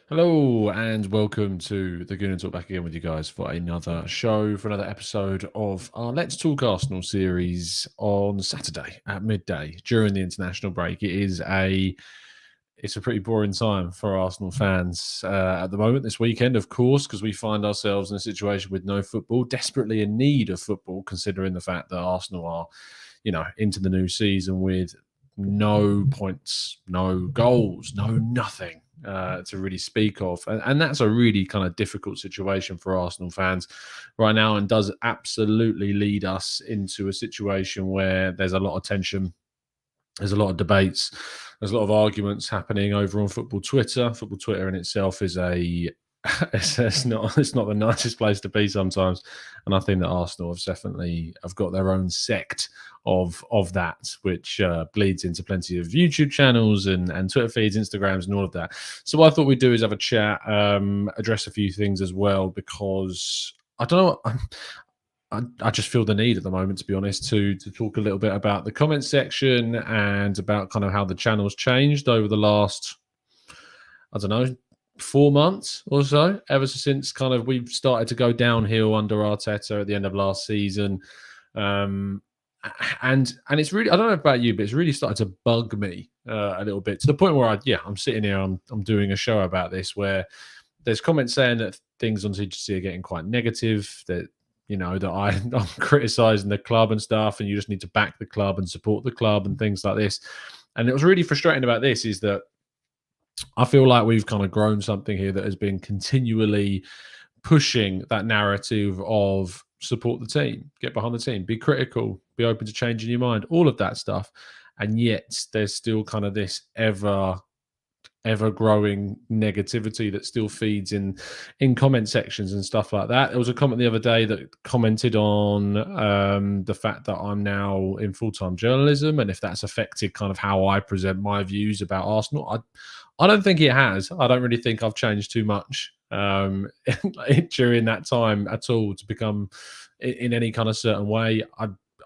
Hello and welcome to the Gooner Talk, back again with you guys for another show, for another episode of our Let's Talk Arsenal series on Saturday at midday during the international break. It's a pretty boring time for Arsenal fans at the moment this weekend, of course, because we find ourselves in a situation with no football, desperately in need of football, considering the fact that Arsenal are, into the new season with no points, no goals, no nothing to really speak of. And that's a really kind of difficult situation for Arsenal fans right now, and does absolutely lead us into a situation where there's a lot of tension. There's a lot of debates. There's a lot of arguments happening over on football Twitter. Football Twitter in itself is it's not the nicest place to be sometimes, and I think that Arsenal have got their own sect of that, which bleeds into plenty of YouTube channels and Twitter feeds, Instagrams, and all of that. So what I thought we'd do is have a chat, address a few things as well, because I don't know. I just feel the need at the moment, to be honest, to talk a little bit about the comment section and about kind of how the channel's changed over the last, I don't know, 4 months or so, ever since kind of we've started to go downhill under Arteta at the end of last season. Um, and it's really, I don't know about you, but it's really started to bug me a little bit, to the point where I'm sitting here, I'm doing a show about this, where there's comments saying that things on TGC are getting quite negative, that I'm criticizing the club and stuff, and you just need to back the club and support the club and things like this. And it was really frustrating about this is that I feel like we've kind of grown something here that has been continually pushing that narrative of support the team, get behind the team, be critical, be open to changing your mind, all of that stuff. And yet there's still kind of this ever growing negativity that still feeds in comment sections and stuff like that. There was a comment the other day that commented on the fact that I'm now in full-time journalism, and if that's affected kind of how I present my views about Arsenal. I don't think it has. I don't really think I've changed too much during that time at all to become in any kind of certain way.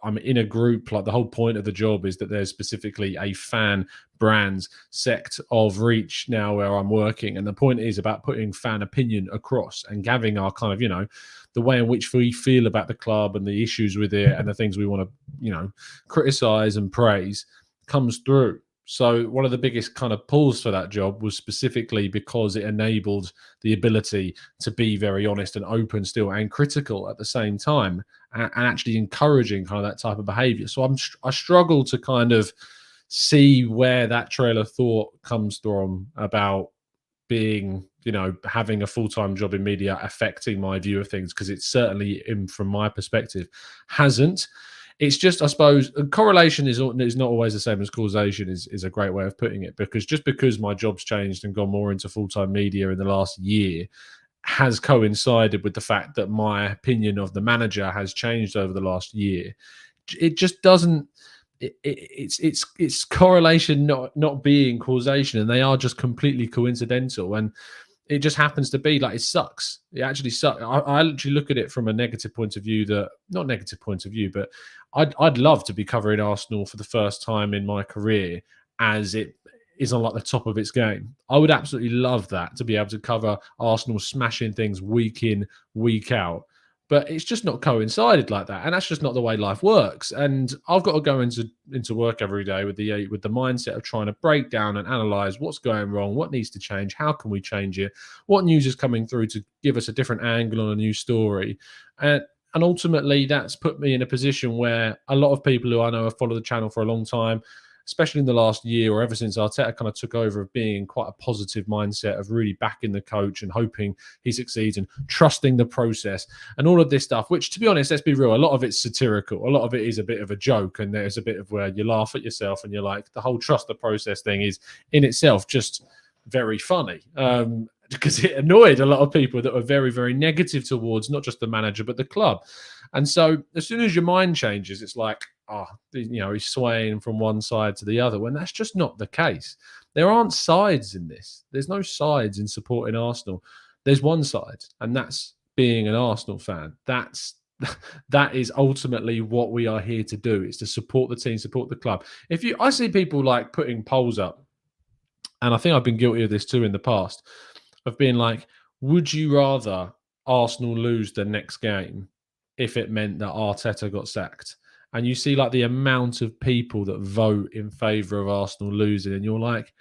I'm in a group, like the whole point of the job is that there's specifically a fan brand sect of reach now where I'm working. And the point is about putting fan opinion across and having our kind of, the way in which we feel about the club and the issues with it and the things we want to, criticize and praise comes through. So one of the biggest kind of pulls for that job was specifically because it enabled the ability to be very honest and open still and critical at the same time, and actually encouraging kind of that type of behavior. So I struggle to kind of see where that trail of thought comes from about being, having a full-time job in media affecting my view of things, because it's certainly, from my perspective, hasn't. It's just, I suppose, correlation is not always the same as causation, is a great way of putting it, because just because my job's changed and gone more into full-time media in the last year has coincided with the fact that my opinion of the manager has changed over the last year. It just doesn't. It's correlation, not being causation, and they are just completely coincidental. And it just happens to be like it sucks. It actually sucks. I literally look at it from a negative point of view, that not negative point of view, but I'd love to be covering Arsenal for the first time in my career as it is on like the top of its game. I would absolutely love that, to be able to cover Arsenal smashing things week in, week out. But it's just not coincided like that, and that's just not the way life works. And I've got to go into work every day with the mindset of trying to break down and analyze what's going wrong, what needs to change, how can we change it, what news is coming through to give us a different angle on a new story, and ultimately that's put me in a position where a lot of people who I know have followed the channel for a long time, especially in the last year or ever since Arteta kind of took over, of being quite a positive mindset of really backing the coach and hoping he succeeds and trusting the process and all of this stuff, which, to be honest, let's be real, a lot of it's satirical. A lot of it is a bit of a joke, and there's a bit of where you laugh at yourself and you're like, the whole trust the process thing is in itself just very funny. Because it annoyed a lot of people that were very, very negative towards not just the manager, but the club. And so as soon as your mind changes, it's like, he's swaying from one side to the other, when that's just not the case. There aren't sides in this. There's no sides in supporting Arsenal. There's one side, and that's being an Arsenal fan. That is ultimately what we are here to do. It's to support the team, support the club. I see people like putting polls up, and I think I've been guilty of this too in the past, of being like, would you rather Arsenal lose the next game if it meant that Arteta got sacked? And you see like the amount of people that vote in favour of Arsenal losing, and you're like,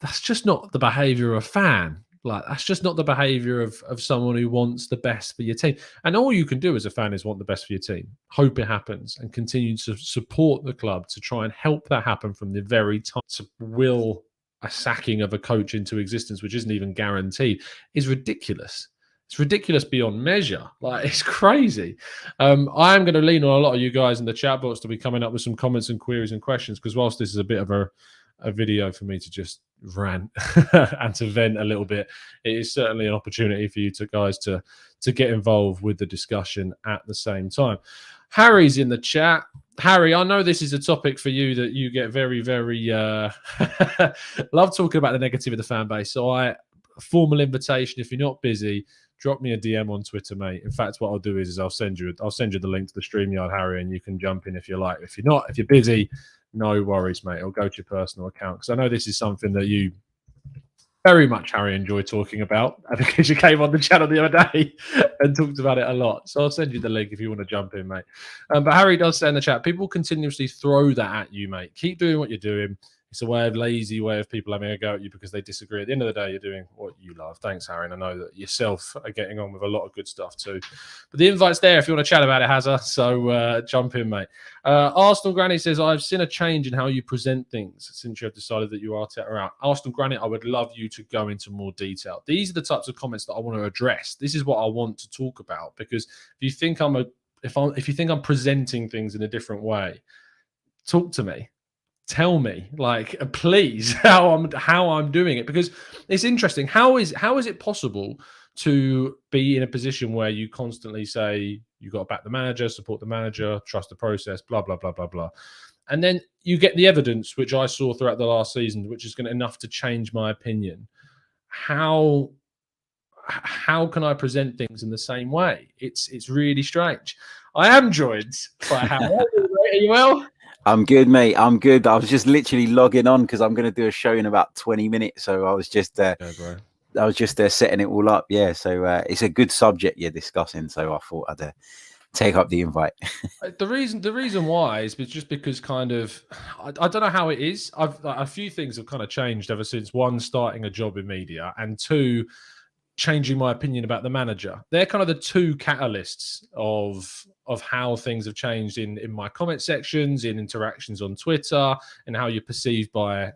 that's just not the behaviour of a fan. Like, that's just not the behaviour of someone who wants the best for your team. And all you can do as a fan is want the best for your team, hope it happens, and continue to support the club to try and help that happen from the very top. To will a sacking of a coach into existence, which isn't even guaranteed, is ridiculous. It's ridiculous beyond measure. Like, it's crazy. I am going to lean on a lot of you guys in the chat box to be coming up with some comments and queries and questions, because whilst this is a bit of a video for me to just rant and to vent a little bit, it is certainly an opportunity for you guys to get involved with the discussion at the same time. Harry's in the chat. Harry, I know this is a topic for you that you get very, very love talking about the negative of the fan base. So a formal invitation, if you're not busy, drop me a DM on Twitter, mate. In fact, what I'll do is I'll send you the link to the StreamYard, Harry, and you can jump in if you like. If you're busy, no worries, mate. I'll go to your personal account, because I know this is something that you very much, Harry, enjoy talking about, because you came on the channel the other day and talked about it a lot. So I'll send you the link if you want to jump in, mate. But Harry does say in the chat, people continuously throw that at you, mate. Keep doing what you're doing. It's a lazy way of people having a go at you because they disagree. At the end of the day, you're doing what you love. Thanks, Harry. And I know that yourself are getting on with a lot of good stuff too. But the invite's there if you want to chat about it, Hazza. So jump in, mate. Arsenal Granny says, I've seen a change in how you present things since you have decided that you are Arteta out. Arsenal Granny, I would love you to go into more detail. These are the types of comments that I want to address. This is what I want to talk about, because if you think if you think I'm presenting things in a different way, talk to me. Tell me, like, please, how I'm doing it, because it's interesting. How is it possible to be in a position where you constantly say you got to back the manager, support the manager, trust the process, blah blah blah blah blah, and then you get the evidence, which I saw throughout the last season, which is enough to change my opinion? How can I present things in the same way? It's really strange. I am joined by Harry. Are you well? I'm good, mate. I'm good. I was just literally logging on because I'm going to do a show in about 20 minutes. So I was just setting it all up. Yeah. So it's a good subject you're discussing. So I thought I'd take up the invite. The reason why is just because kind of, I don't know how it is. A few things have kind of changed ever since, one, starting a job in media, and two, changing my opinion about the manager. They're kind of the two catalysts of how things have changed in my comment sections, in interactions on Twitter, and how you're perceived by,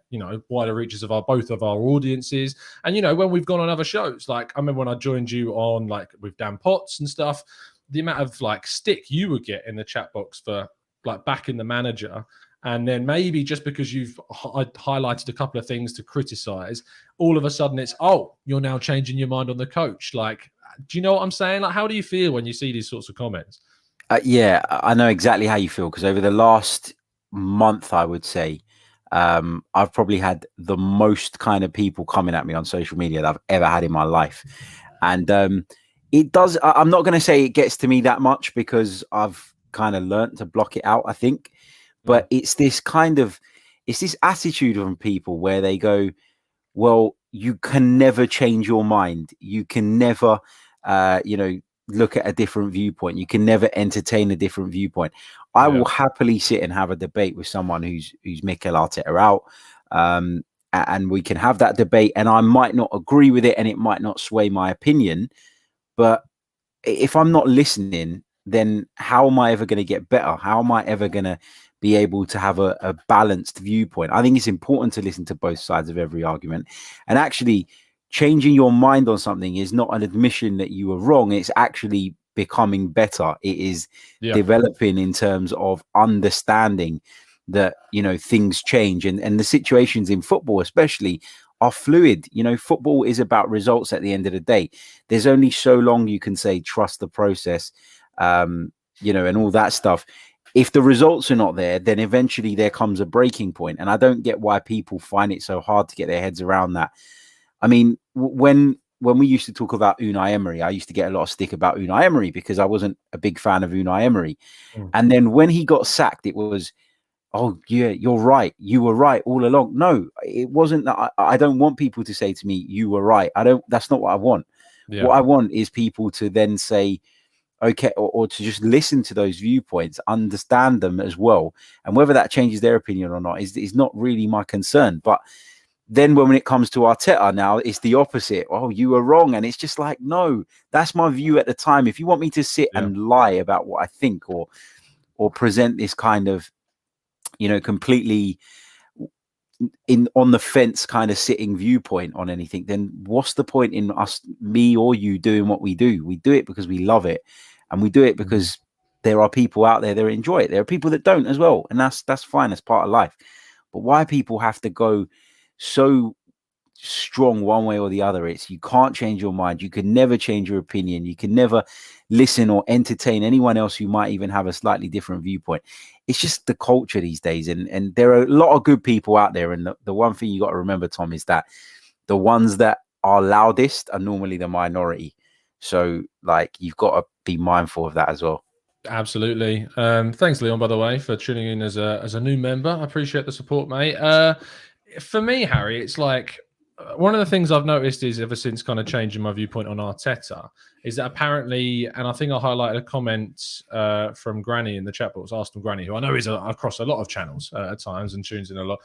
wider reaches of both of our audiences. And, when we've gone on other shows, like I remember when I joined you on, like, with Dan Potts and stuff, the amount of like stick you would get in the chat box for like backing the manager. And then maybe just because you've highlighted a couple of things to criticize, all of a sudden it's, oh, you're now changing your mind on the coach. Like, do you know what I'm saying? Like, how do you feel when you see these sorts of comments? Yeah, I know exactly how you feel, because over the last month, I would say, I've probably had the most kind of people coming at me on social media that I've ever had in my life. And it does, I'm not going to say it gets to me that much, because I've kind of learned to block it out, I think. But it's this attitude from people where they go, well, you can never change your mind. You can never, look at a different viewpoint. You can never entertain a different viewpoint. I will happily sit and have a debate with someone who's Mikel Arteta out, and we can have that debate. And I might not agree with it, and it might not sway my opinion. But if I'm not listening, then how am I ever going to get better? How am I ever going to be able to have a balanced viewpoint? I think it's important to listen to both sides of every argument. And actually, changing your mind on something is not an admission that you were wrong. It's actually becoming better. It is developing in terms of understanding that, things change, and the situations in football especially are fluid. Football is about results at the end of the day. There's only so long you can say, trust the process, and all that stuff. If the results are not there, then eventually there comes a breaking point. And I don't get why people find it so hard to get their heads around that. I mean, when we used to talk about Unai Emery, I used to get a lot of stick about Unai Emery because I wasn't a big fan of Unai Emery. And then when he got sacked, it was, oh yeah, you're right, you were right all along. No, it wasn't that. I don't want people to say to me, you were right. That's not what I want. Yeah. What I want is people to then say, okay, or to just listen to those viewpoints, understand them as well, and whether that changes their opinion or not is not really my concern. But then when it comes to Arteta now, it's the opposite. Oh, you were wrong. And it's just like, no, that's my view at the time. If you want me to sit Yeah. and lie about what I think, or present this kind of, completely on the fence kind of sitting viewpoint on anything, then what's the point in me or you doing what we do? We do it because we love it, and we do it because there are people out there that enjoy it. There are people that don't as well, and that's fine. That's part of life. But why people have to go so strong one way or the other? It's, you can't change your mind. You can never change your opinion. You can never listen or entertain anyone else who might even have a slightly different viewpoint. It's just the culture these days, and there are a lot of good people out there. And the one thing you got to remember, Tom, is that the ones that are loudest are normally the minority. So like, you've got to be mindful of that as well. Absolutely. Thanks, Leon, by the way, for tuning in as a new member. I appreciate the support, mate. For me, Harry, it's like, one of the things I've noticed is, ever since kind of changing my viewpoint on Arteta, is that apparently, and I think I highlighted a comment from Granny in the chat box, Arsenal Granny, who I know is across a lot of channels at times and tunes in a lot,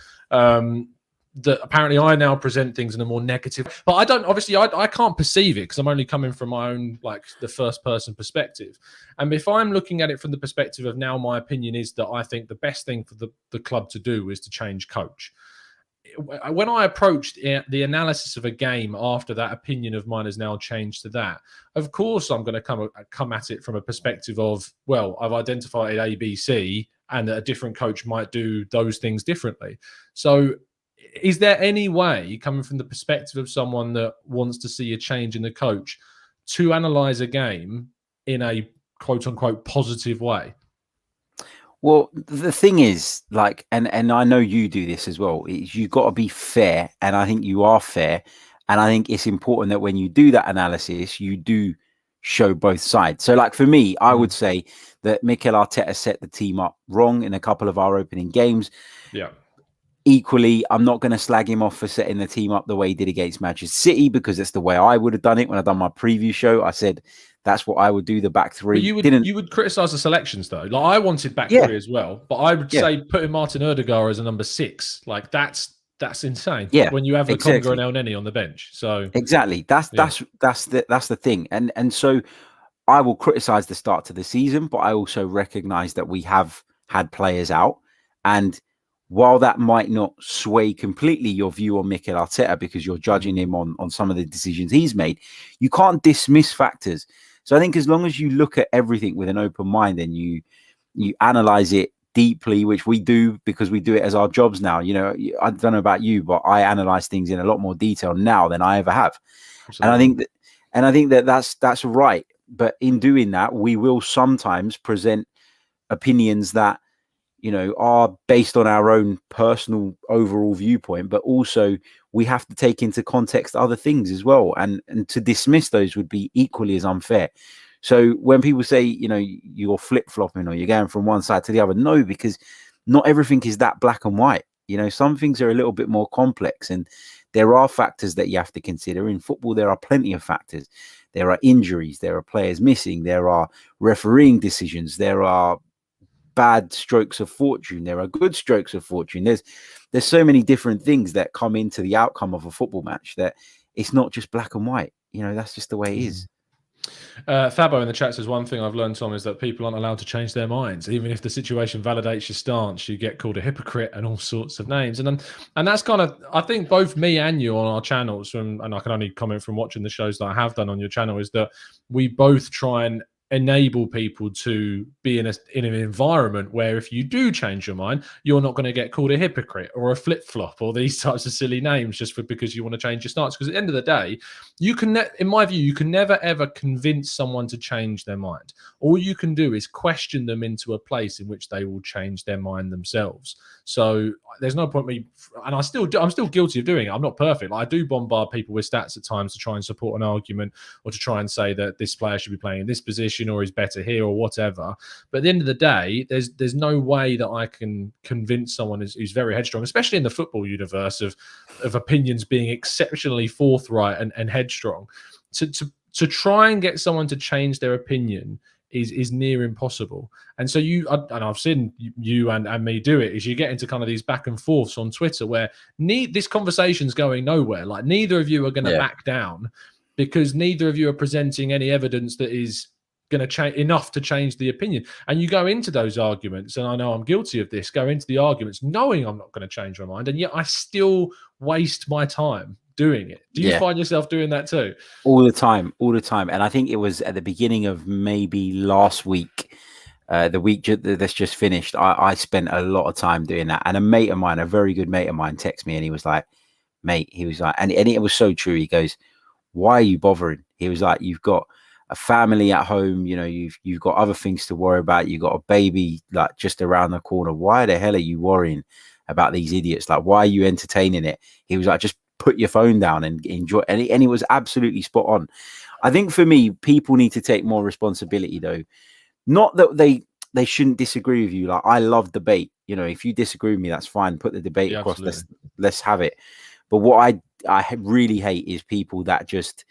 that apparently I now present things in a more negative, but I don't, obviously I can't perceive it because I'm only coming from my own, like, the first person perspective. And if I'm looking at it from the perspective of, now my opinion is that I think the best thing for the club to do is to change coach. When I approached the analysis of a game after that opinion of mine has now changed to that, of course I'm going to come at it from a perspective of, well, I've identified A, B, C, and that a different coach might do those things differently. So is there any way, coming from the perspective of someone that wants to see a change in the coach, to analyze a game in a quote unquote positive way? Well, the thing is, like, and I know you do this as well, is you got to be fair, and I think you are fair, and I think it's important that when you do that analysis, you do show both sides. So, like, for me, I would say that Mikel Arteta set the team up wrong in a couple of our opening games. Yeah. Equally, I'm not going to slag him off for setting the team up the way he did against Manchester City, because it's the way I would have done it when I done my preview show. I said that's what I would do, the back three. But you would criticize the selections, though. Like, I wanted back three as well, but I would say putting Martin Odegaard as a number 6, like, that's insane. Yeah, when you have exactly. Lokonga and El Neni on the bench. So exactly, that's the thing, and so I will criticize the start to the season, but I also recognize that we have had players out, and while that might not sway completely your view on Mikel Arteta because you're judging him on some of the decisions he's made, you can't dismiss factors. So I think as long as you look at everything with an open mind and you analyze it deeply, which we do because we do it as our jobs now. You know, I don't know about you, but I analyze things in a lot more detail now than I ever have. Absolutely. And I think that that's right. But in doing that, we will sometimes present opinions that, you know, are based on our own personal overall viewpoint, but also we have to take into context other things as well. And to dismiss those would be equally as unfair. So when people say, you know, you're flip-flopping or you're going from one side to the other, no, because not everything is that black and white. You know, some things are a little bit more complex, and there are factors that you have to consider. In football, there are plenty of factors. There are injuries, there are players missing, there are refereeing decisions, there are bad strokes of fortune, there are good strokes of fortune. There's so many different things that come into the outcome of a football match that it's not just black and white. You know, that's just the way it is. Fabo in the chat says, one thing I've learned, Tom, is that people aren't allowed to change their minds. Even if the situation validates your stance, you get called a hypocrite and all sorts of names. And that's kind of, I think both me and you on our channels, and I can only comment from watching the shows that I have done on your channel, is that we both try and enable people to be in an environment where if you do change your mind, you're not going to get called a hypocrite or a flip-flop or these types of silly names just because you want to change your stance. Because at the end of the day, you can, in my view, you can never ever convince someone to change their mind. All you can do is question them into a place in which they will change their mind themselves. So there's no point me, and I'm still guilty of doing it. I'm not perfect. Like, I do bombard people with stats at times to try and support an argument or to try and say that this player should be playing in this position position or he's better here or whatever. But at the end of the day, there's no way that I can convince someone who's very headstrong, especially in the football universe of opinions being exceptionally forthright and headstrong, to try and get someone to change their opinion is near impossible. And so I've seen you and me do it, is you get into kind of these back and forths on Twitter where this conversation's going nowhere. Like neither of you are going to back down because neither of you are presenting any evidence that is going to change enough to change the opinion. And you go into those arguments, and I know I'm guilty of this, go into the arguments knowing I'm not going to change my mind, and yet I still waste my time doing it. Do you find yourself doing that too? All the time. And I think it was at the beginning of maybe last week, the week that's just finished, I spent a lot of time doing that. And a mate of mine, a very good mate of mine, texted me and he was like, mate, he was like, and it was so true. He goes, why are you bothering? He was like, you've got a family at home, you know, you've got other things to worry about. You've got a baby like just around the corner. Why the hell are you worrying about these idiots? Like, why are you entertaining it? He was like, just put your phone down and enjoy. And he was absolutely spot on. I think for me, people need to take more responsibility though. Not that they shouldn't disagree with you. Like, I love debate. You know, if you disagree with me, that's fine. Put the debate across. Let's have it. But what I really hate is people that just,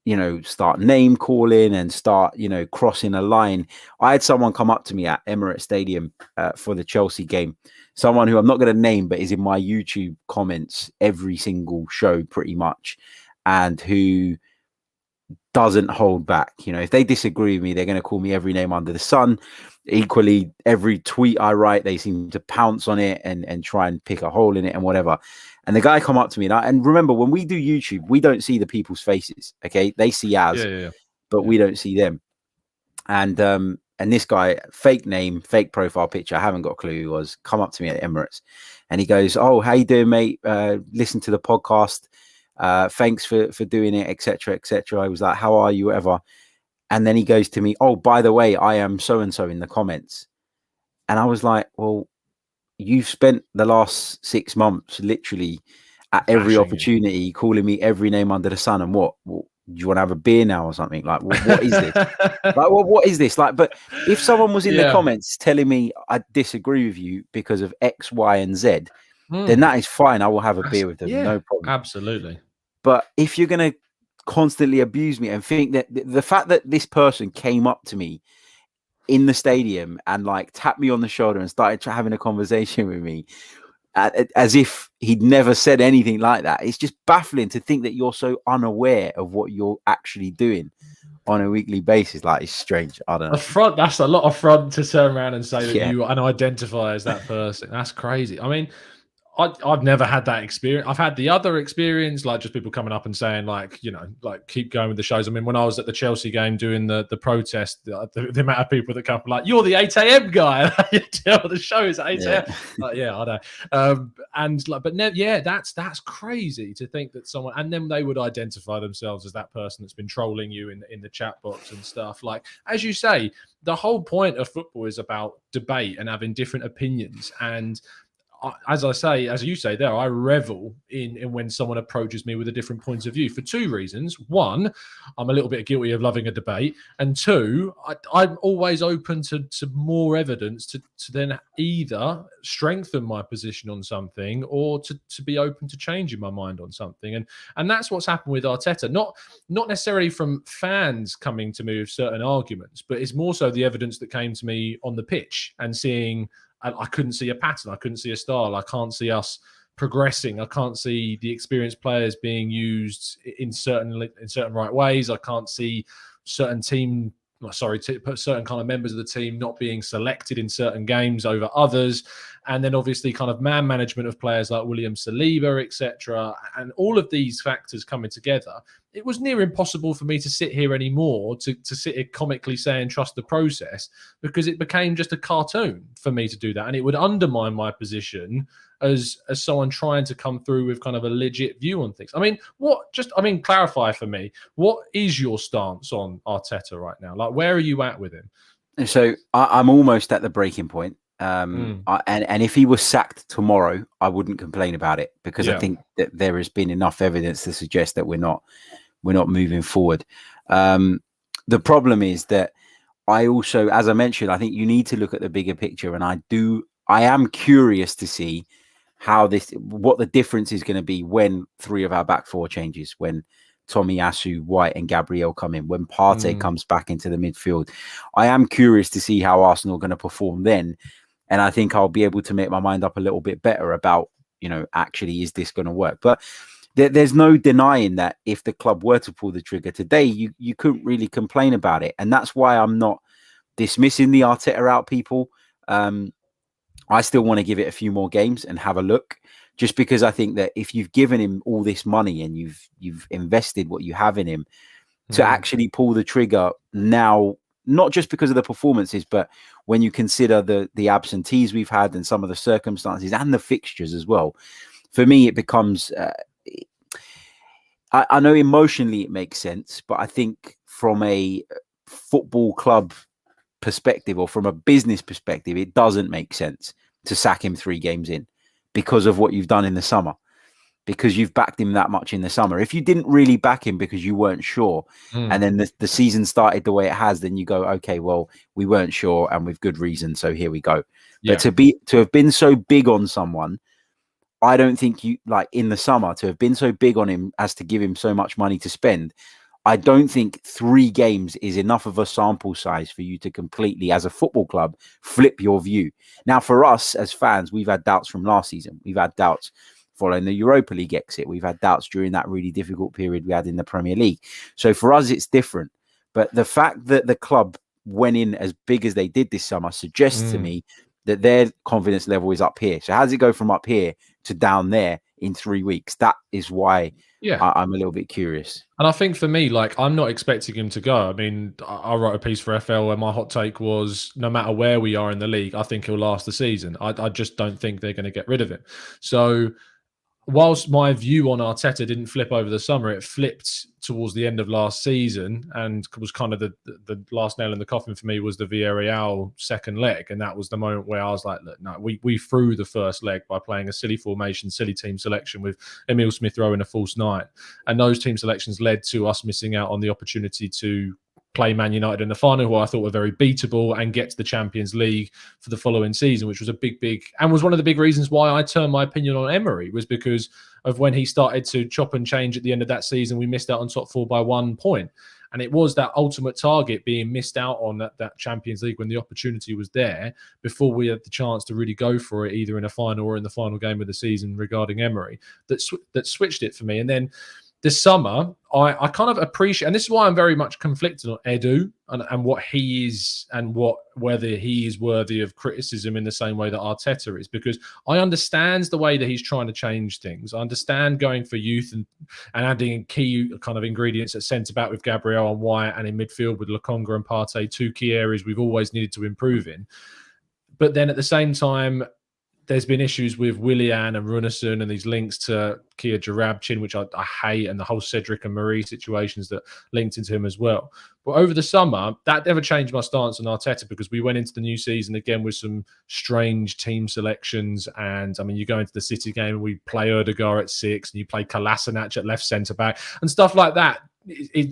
you know, start name calling and start, you know, crossing a line. I had someone come up to me at Emirates Stadium for the Chelsea game. Someone who I'm not going to name, but is in my YouTube comments every single show pretty much, and who doesn't hold back. You know, if they disagree with me, they're going to call me every name under the sun. Equally, every tweet I write, they seem to pounce on it and try and pick a hole in it and whatever. And the guy come up to me, and remember, when we do YouTube, we don't see the people's faces. Okay, they see ours, but we don't see them. And this guy, fake name, fake profile picture, I haven't got a clue who he was, come up to me at Emirates, and he goes, "Oh, how you doing, mate? Listen to the podcast. Thanks for doing it, etc., etc." I was like, "How are you?" Whatever. And then he goes to me, "Oh, by the way, I am so and so in the comments." And I was like, "Well, you've spent the last 6 months literally at every opportunity calling me every name under the sun. And what do you want to have a beer now or something? Like, what is this? Like, what is this? Like, but if someone was in the comments telling me I disagree with you because of X, Y, and Z, then that is fine. I will have a beer with them. No problem. Absolutely. But if you're going to constantly abuse me and think that the fact that this person came up to me in the stadium and like tapped me on the shoulder and started having a conversation with me as if he'd never said anything like that, it's just baffling to think that you're so unaware of what you're actually doing on a weekly basis. Like, it's strange. I don't know. That's a lot of front to turn around and say that you and identify as that person. That's crazy. I mean, I've never had that experience. I've had the other experience, like just people coming up and saying, like, you know, like, keep going with the shows. I mean, when I was at the Chelsea game doing the protest, the amount of people that come like, "You're the 8 a.m. guy." You tell the show is 8 a.m. Like, I know. And like, but that's crazy to think that someone, and then they would identify themselves as that person that's been trolling you in the chat box and stuff. Like, as you say, the whole point of football is about debate and having different opinions. And as I say, as you say there, I revel in when someone approaches me with a different point of view for two reasons. One, I'm a little bit guilty of loving a debate. And two, I'm always open to more evidence to then either strengthen my position on something or to be open to changing my mind on something. And that's what's happened with Arteta. Not necessarily from fans coming to me with certain arguments, but it's more so the evidence that came to me on the pitch and seeing I couldn't see a pattern. I couldn't see a style. I can't see us progressing. I can't see the experienced players being used in certain right ways. I can't see certain certain kind of members of the team not being selected in certain games over others. And then obviously kind of man management of players like William Saliba, etc. And all of these factors coming together, it was near impossible for me to sit here anymore, to sit here comically saying trust the process, because it became just a cartoon for me to do that. And it would undermine my position as someone trying to come through with kind of a legit view on things. I mean, clarify for me, what is your stance on Arteta right now? Like, where are you at with him? So I'm almost at the breaking point. And if he was sacked tomorrow, I wouldn't complain about it, because I think that there has been enough evidence to suggest that we're not moving forward. The problem is that I also, as I mentioned, I think you need to look at the bigger picture, and I am curious to see what the difference is going to be when 3 of our back 4 changes, when Tomiyasu, White and Gabriel come in, when Partey comes back into the midfield. I am curious to see how Arsenal are going to perform then. And I think I'll be able to make my mind up a little bit better about, actually, is this going to work? But there's no denying that if the club were to pull the trigger today, you couldn't really complain about it. And that's why I'm not dismissing the Arteta out, people. I still want to give it a few more games and have a look, just because I think that if you've given him all this money and you've invested what you have in him, to actually pull the trigger now, not just because of the performances, but when you consider the absentees we've had and some of the circumstances and the fixtures as well, for me, it becomes, I know emotionally it makes sense, but I think from a football club perspective or from a business perspective, it doesn't make sense to sack him 3 games in because of what you've done in the summer, because you've backed him that much in the summer. If you didn't really back him because you weren't sure, and then the season started the way it has, then you go, okay, well, we weren't sure and with good reason, so here we go. But to have been so big on someone, I don't think in the summer, to have been so big on him as to give him so much money to spend, I don't think 3 games is enough of a sample size for you to completely, as a football club, flip your view. Now, for us as fans, we've had doubts from last season. We've had doubts following the Europa League exit. We've had doubts during that really difficult period we had in the Premier League. So for us, it's different. But the fact that the club went in as big as they did this summer suggests to me that their confidence level is up here. So how does it go from up here to down there in 3 weeks? That is why I'm a little bit curious. And I think for me, I'm not expecting him to go. I mean, I wrote a piece for FL where my hot take was, no matter where we are in the league, I think he'll last the season. I just don't think they're going to get rid of him. So whilst my view on Arteta didn't flip over the summer, it flipped towards the end of last season, and was kind of the last nail in the coffin for me was the Villarreal second leg. And that was the moment where I was like, look, no, we threw the first leg by playing a silly formation, silly team selection with Emile Smith-Rowe in a false 9. And those team selections led to us missing out on the opportunity to play Man United in the final, who I thought were very beatable, and get to the Champions League for the following season, which was a big, and was one of the big reasons why I turned my opinion on Emery, was because of when he started to chop and change at the end of that season. We missed out on top 4 by 1 point. And it was that ultimate target being missed out on that Champions League when the opportunity was there, before we had the chance to really go for it, either in a final or in the final game of the season regarding Emery, that switched it for me. And then this summer, I kind of appreciate, and this is why I'm very much conflicted on Edu and what he is, and whether he is worthy of criticism in the same way that Arteta is, because I understand the way that he's trying to change things. I understand going for youth and adding key kind of ingredients at centre back with Gabriel and Wyatt, and in midfield with Lokonga and Partey, 2 key areas we've always needed to improve in. But then at the same time, there's been issues with Willian and Runarsson and these links to Kia Jarabchin, which I hate, and the whole Cedric and Marie situations that linked into him as well. But over the summer, that never changed my stance on Arteta, because we went into the new season again with some strange team selections. And I mean, you go into the City game and we play Erdegaard at 6 and you play Kolasinac at left centre-back and stuff like that.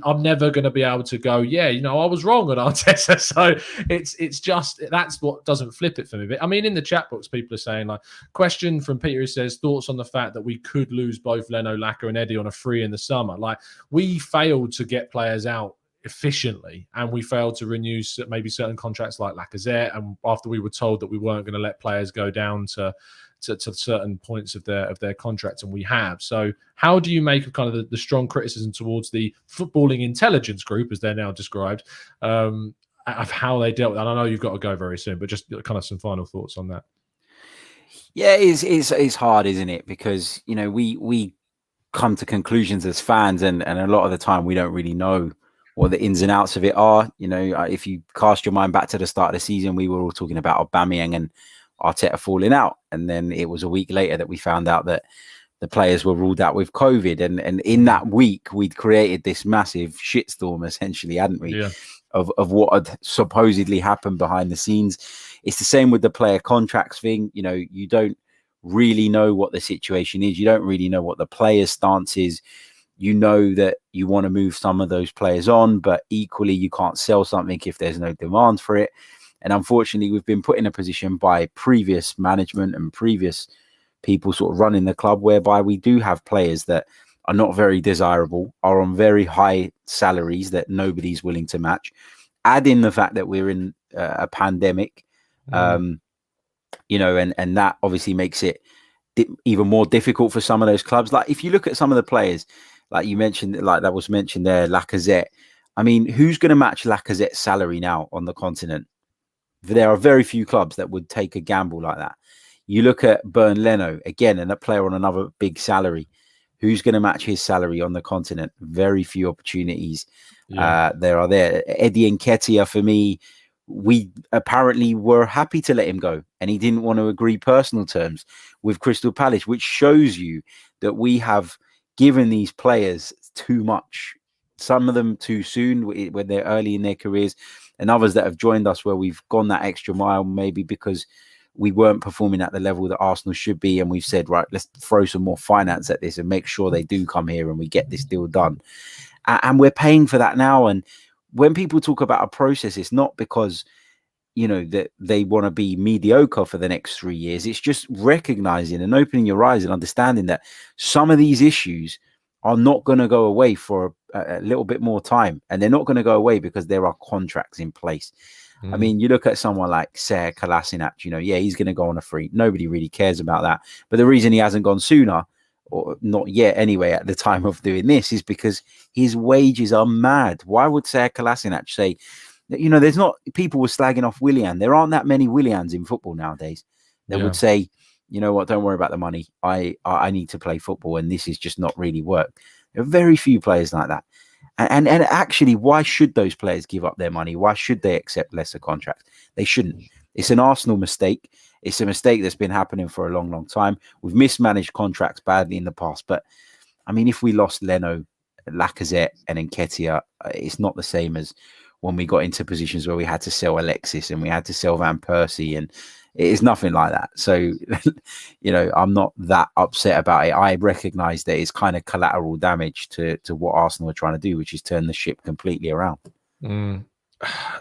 I'm never going to be able to go, I was wrong on Arteta. So it's just, that's what doesn't flip it for me. But I mean, in the chat box, people are saying, question from Peter, who says, thoughts on the fact that we could lose both Leno, Laka and Eddie on a free in the summer. We failed to get players out efficiently, and we failed to renew maybe certain contracts like Lacazette, and after we were told that we weren't going to let players go down to certain points of their contracts, and we have. So how do you make kind of the strong criticism towards the footballing intelligence group, as they're now described, of how they dealt with it? And I know you've got to go very soon, but just kind of some final thoughts on that. Yeah, it's hard, isn't it? Because, we come to conclusions as fans, and a lot of the time we don't really know what the ins and outs of it are. If you cast your mind back to the start of the season, we were all talking about Aubameyang and Arteta falling out, and then it was a week later that we found out that the players were ruled out with COVID, and in that week we'd created this massive shitstorm, essentially, hadn't we? Yeah. Of what had supposedly happened behind the scenes. It's the same with the player contracts thing. You don't really know what the situation is. You don't really know what the player's stance is. you know that you want to move some of those players on, but equally you can't sell something if there's no demand for it. And unfortunately, we've been put in a position by previous management and previous people sort of running the club whereby we do have players that are not very desirable, are on very high salaries that nobody's willing to match. Add in the fact that we're in a pandemic, you know, and that obviously makes it even more difficult for some of those clubs. Like if you look at some of the players, like you mentioned, like that was mentioned there, Lacazette. I mean, who's going to match Lacazette's salary now on the continent? There are very few clubs that would take a gamble like that. You look at Bern Leno, again, and a player on another big salary. Who's going to match his salary on the continent? Very few opportunities there are there. Eddie Nketiah, for me, we apparently were happy to let him go, and he didn't want to agree personal terms with Crystal Palace, which shows you that we have given these players too much. Some of them too soon when they're early in their careers, and others that have joined us where we've gone that extra mile, maybe because we weren't performing at the level that Arsenal should be. And we've said, right, let's throw some more finance at this and make sure they do come here and we get this deal done. And we're paying for that now. And when people talk about a process, it's not because, you know, that they want to be mediocre for the next 3 years. It's just recognizing and opening your eyes and understanding that some of these issues are not going to go away for a little bit more time. And they're not going to go away because there are contracts in place. I mean, you look at someone like Ser Kolasinac, you know, yeah, he's going to go on a free. Nobody really cares about that. But the reason he hasn't gone sooner, or not yet anyway, at the time of doing this, is because his wages are mad. Why would Ser Kolasinac say, you know, there's not, people were slagging off Willian. There aren't that many Willians in football nowadays. They would say, you know what, don't worry about the money. I need to play football, and this is just not really work. There are very few players like that. And actually, why should those players give up their money? Why should they accept lesser contracts? They shouldn't. It's an Arsenal mistake. It's a mistake that's been happening for a long, long time. We've mismanaged contracts badly in the past. But, I mean, if we lost Leno, Lacazette and Nketiah, it's not the same as when we got into positions where we had to sell Alexis and we had to sell Van Persie, and it is nothing like that. So, you know, I'm not that upset about it. I recognize that it's kind of collateral damage to what Arsenal are trying to do, which is turn the ship completely around.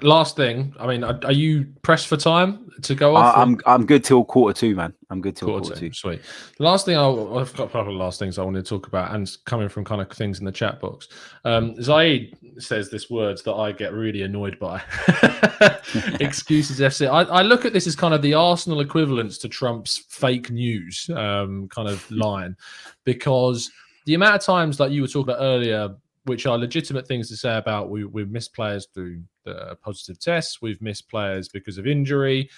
Last thing, I mean, are you pressed for time to go off? I'm good till quarter 2, man. I'm good till quarter two. Sweet. The last thing I've got a couple of last things I wanted to talk about, and coming from kind of things in the chat box. Zaid says this words that I get really annoyed by. Excuses FC. I look at this as kind of the Arsenal equivalence to Trump's fake news kind of line, because the amount of times, like you were talking about earlier, which are legitimate things to say about we've missed players through the positive tests, we've missed players because of injury.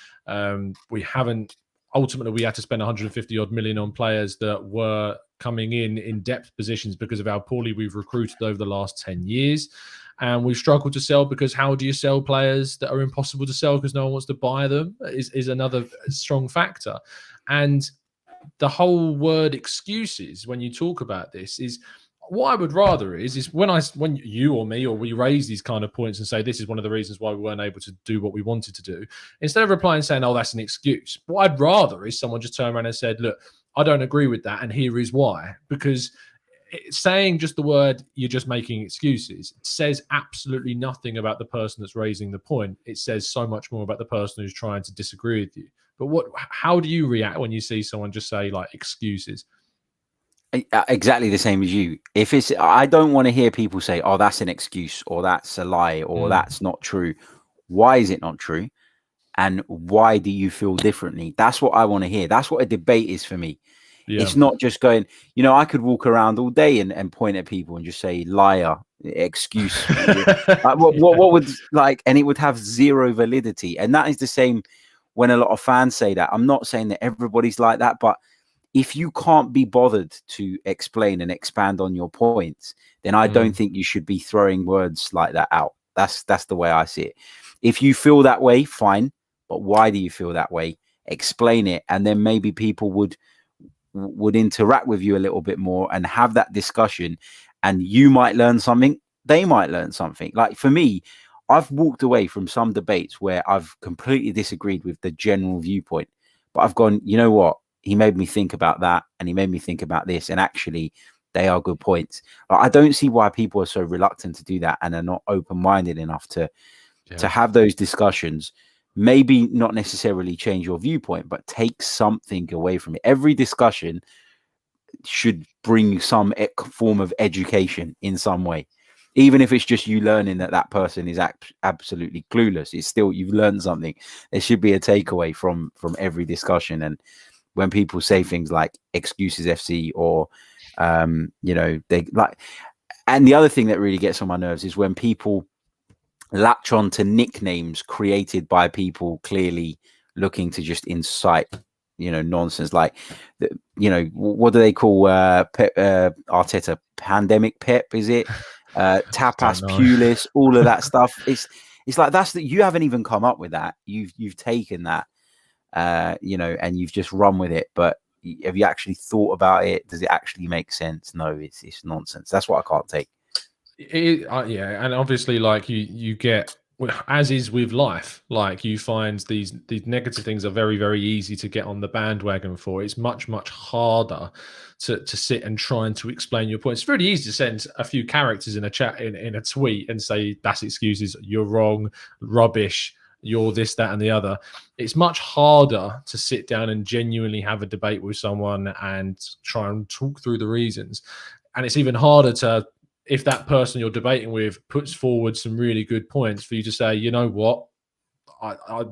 We haven't, ultimately, we had to spend 150 odd million on players that were coming in depth positions because of how poorly we've recruited over the last 10 years. And we've struggled to sell because how do you sell players that are impossible to sell because no one wants to buy them is another strong factor. And the whole word excuses, when you talk about this, is what I would rather is when you or me or we raise these kind of points and say this is one of the reasons why we weren't able to do what we wanted to do, instead of replying saying, oh, that's an excuse, what I'd rather is someone just turn around and said, look, I don't agree with that, and here is why. Because saying just the word, you're just making excuses, says absolutely nothing about the person that's raising the point. It says so much more about the person who's trying to disagree with you. But how do you react when you see someone just say like excuses? Exactly the same as you. I don't want to hear people say, oh, that's an excuse, or that's a lie, or that's not true. Why is it not true? And why do you feel differently? That's what I want to hear. That's what a debate is for me. Yeah. It's not just going, you know, I could walk around all day and point at people and just say liar, excuse. What would, like, and it would have zero validity. And that is the same when a lot of fans say that. I'm not saying that everybody's like that, but if you can't be bothered to explain and expand on your points, then I don't think you should be throwing words like that out. That's the way I see it. If you feel that way, fine. But why do you feel that way? Explain it. And then maybe people would interact with you a little bit more and have that discussion. And you might learn something. They might learn something. Like for me, I've walked away from some debates where I've completely disagreed with the general viewpoint. But I've gone, you know what? He made me think about that, and he made me think about this. And actually, They are good points. I don't see why people are so reluctant to do that and are not open-minded enough to have those discussions. Maybe not necessarily change your viewpoint, but take something away from it. Every discussion should bring some form of education in some way, even if it's just you learning that person is absolutely clueless. It's still, you've learned something. There should be a takeaway from every discussion. And when people say things like excuses FC or they like, and the other thing that really gets on my nerves is when people latch on to nicknames created by people clearly looking to just incite nonsense. Like what do they call Arteta? Pandemic Pep, is it? Tapas Pulis, all of that stuff. It's like, that's that you haven't even come up with that. You've taken that and you've just run with it. But have you actually thought about it? Does it actually make sense? No, it's nonsense. That's what I can't take. And obviously, like you get, as is with life, like you find these negative things are very, very easy to get on the bandwagon for. It's much, much harder to sit and try and to explain your point. It's really easy to send a few characters in a chat, in a tweet, and say that's excuses, you're wrong, rubbish, you're this, that, and the other. It's much harder to sit down and genuinely have a debate with someone and try and talk through the reasons. And it's even harder to, if that person you're debating with puts forward some really good points, for you to say, you know what,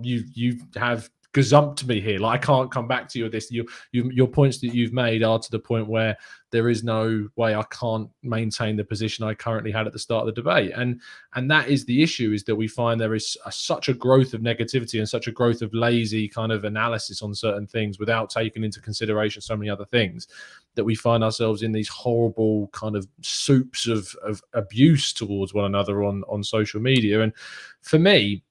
you have gazumped me here. Like, I can't come back to you with this. Your points that you've made are to the point where there is no way I can't maintain the position I currently had at the start of the debate. And that is the issue, is that we find there is such a growth of negativity and such a growth of lazy kind of analysis on certain things without taking into consideration so many other things, that we find ourselves in these horrible kind of soups of abuse towards one another on social media. And for me,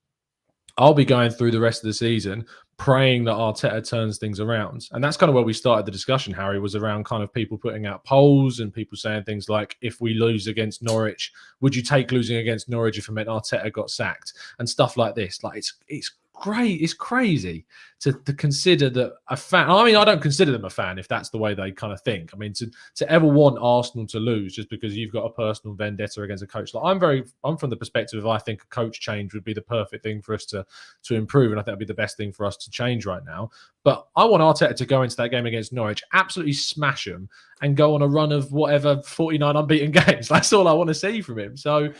I'll be going through the rest of the season praying that Arteta turns things around. And that's kind of where we started the discussion, Harry, was around kind of people putting out polls and people saying things like, if we lose against Norwich, would you take losing against Norwich if it meant Arteta got sacked? And stuff like this. Like, it's great. It's crazy to consider that a fan. I mean, I don't consider them a fan if that's the way they kind of think. I mean, to ever want Arsenal to lose just because you've got a personal vendetta against a coach. Like, I'm from the perspective of, I think a coach change would be the perfect thing for us to improve, and I think that'd be the best thing for us to change right now. But I want Arteta to go into that game against Norwich, absolutely smash them, and go on a run of whatever 49 unbeaten games. That's all I want to see from him. So,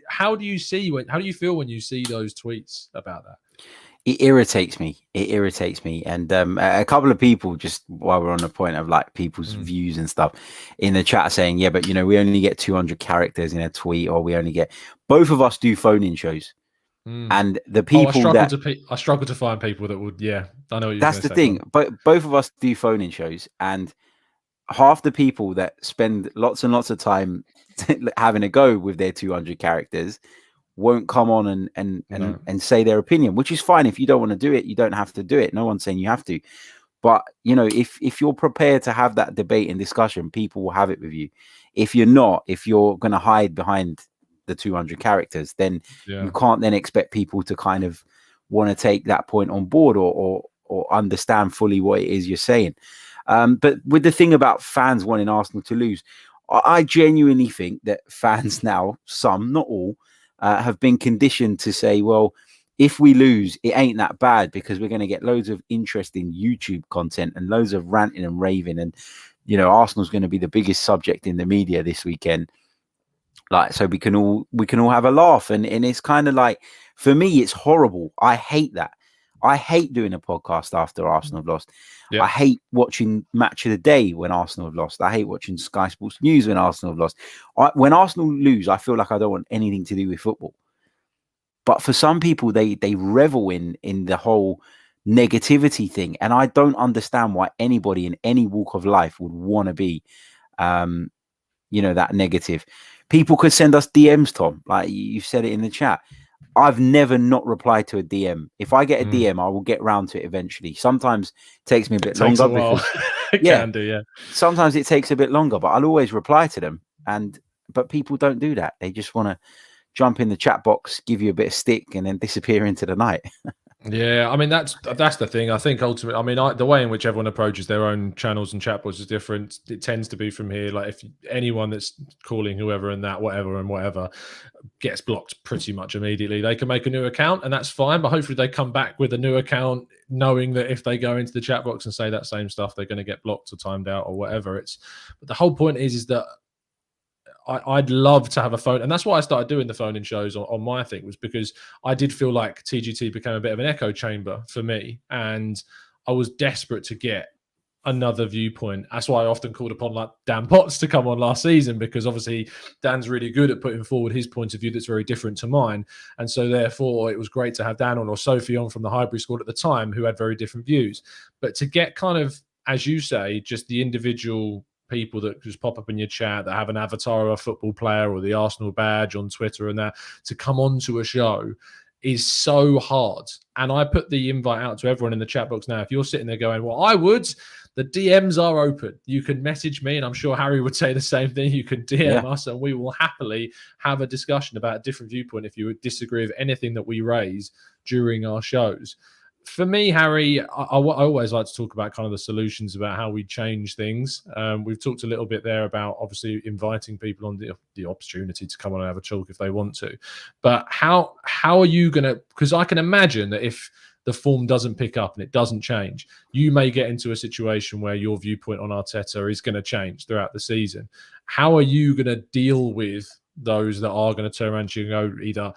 how do you feel when you see those tweets about that? It irritates me. And a couple of people, just while we're on the point of like people's views and stuff, in the chat saying, yeah, but we only get 200 characters in a tweet, or we only get. Both of us do phone-in shows, and the people I struggle to find people that would. Yeah, I know what you're that's the thing. But both of us do phone-in shows, and half the people that spend lots and lots of time having a go with their 200 characters won't come on and say their opinion, which is fine. If you don't want to do it, you don't have to do it. No one's saying you have to. But, if you're prepared to have that debate and discussion, people will have it with you. If you're not, if you're going to hide behind the 200 characters, then you can't then expect people to kind of want to take that point on board or understand fully what it is you're saying. But with the thing about fans wanting Arsenal to lose, I genuinely think that fans now, some, not all, have been conditioned to say, well, if we lose, it ain't that bad because we're going to get loads of interesting YouTube content and loads of ranting and raving. And, Arsenal's going to be the biggest subject in the media this weekend. Like, so we can all have a laugh. And it's kind of like, for me, it's horrible. I hate that. I hate doing a podcast after Arsenal have lost. Yep. I hate watching Match of the Day when Arsenal have lost. I hate watching Sky Sports News when Arsenal have lost. When Arsenal lose, I feel like I don't want anything to do with football. But for some people, they revel in the whole negativity thing. And I don't understand why anybody in any walk of life would want to be, that negative. People could send us DMs, Tom. Like you said it in the chat. I've never not replied to a DM. If I get a DM, I will get round to it eventually. Sometimes it takes me a bit longer. Can do. Sometimes it takes a bit longer, but I'll always reply to them. But people don't do that. They just want to jump in the chat box, give you a bit of stick, and then disappear into the night. Yeah, I mean that's the thing. I think ultimately, I mean, the way in which everyone approaches their own channels and chatbots is different. It tends to be from here. Like if anyone that's calling whoever and that whatever gets blocked pretty much immediately, they can make a new account and that's fine. But hopefully they come back with a new account, knowing that if they go into the chat box and say that same stuff, they're going to get blocked or timed out or whatever. But the whole point is that I'd love to have a phone, and that's why I started doing the phone-in shows on my thing, was because I did feel like TGT became a bit of an echo chamber for me, and I was desperate to get another viewpoint. That's why I often called upon like Dan Potts to come on last season, because obviously Dan's really good at putting forward his point of view that's very different to mine, and so therefore it was great to have Dan on, or Sophie on from the Highbury squad at the time, who had very different views. But to get kind of, as you say, just the individual people that just pop up in your chat that have an avatar of a football player or the Arsenal badge on Twitter and that, to come onto a show is so hard. And I put the invite out to everyone in the chat box now. If you're sitting there going, well, I would, the DMs are open. You can message me, and I'm sure Harry would say the same thing. You can DM us, and we will happily have a discussion about a different viewpoint if you would disagree with anything that we raise during our shows. For me, Harry, I always like to talk about kind of the solutions about how we change things. We've talked a little bit there about obviously inviting people on the opportunity to come on and have a talk if they want to. But how are you going to, because I can imagine that if the form doesn't pick up and it doesn't change, you may get into a situation where your viewpoint on Arteta is going to change throughout the season. How are you going to deal with those that are going to turn around to you and go either